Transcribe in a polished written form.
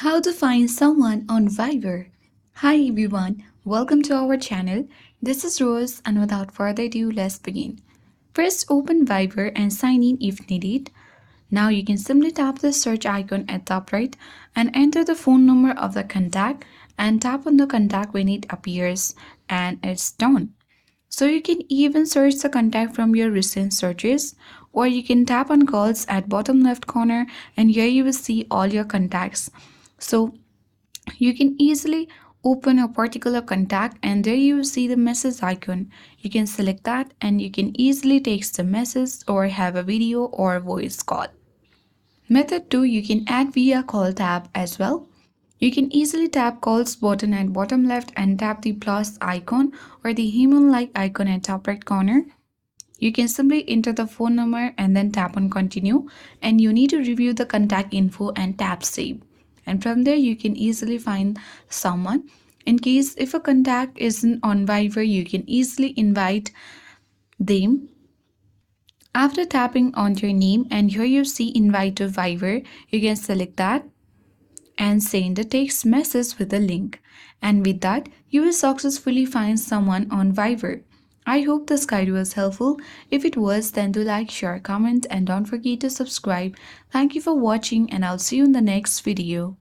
How to find someone on Fiverr. Hi everyone, welcome to our channel. This is Rose, and without further ado, let's begin. First, open Fiverr and sign in if needed. Now you can simply tap the search icon at top right and enter the phone number of the contact and tap on the contact when it appears, and it's done. So you can even search the contact from your recent searches, or you can tap on calls at bottom left corner, and here you will see all your contacts. So you can easily open a particular contact, and there you will see the message icon. You can select that and you can easily text the message or have a video or voice call. Method 2, you can add via call tab as well. You can easily tap calls button at bottom left and tap the plus icon or the human like icon at top right corner. You can simply enter the phone number and then tap on continue, and you need to review the contact info and tap save. And from there you can easily find someone. In case if a contact isn't on Fiverr, you can easily invite them after tapping on your name, and here you see invite to Fiverr. You can select that and send a text message with a link. And with that, you will successfully find someone on Fiverr. I hope this guide was helpful. If it was, then do like, share, comment, and don't forget to subscribe. Thank you for watching, and I'll see you in the next video.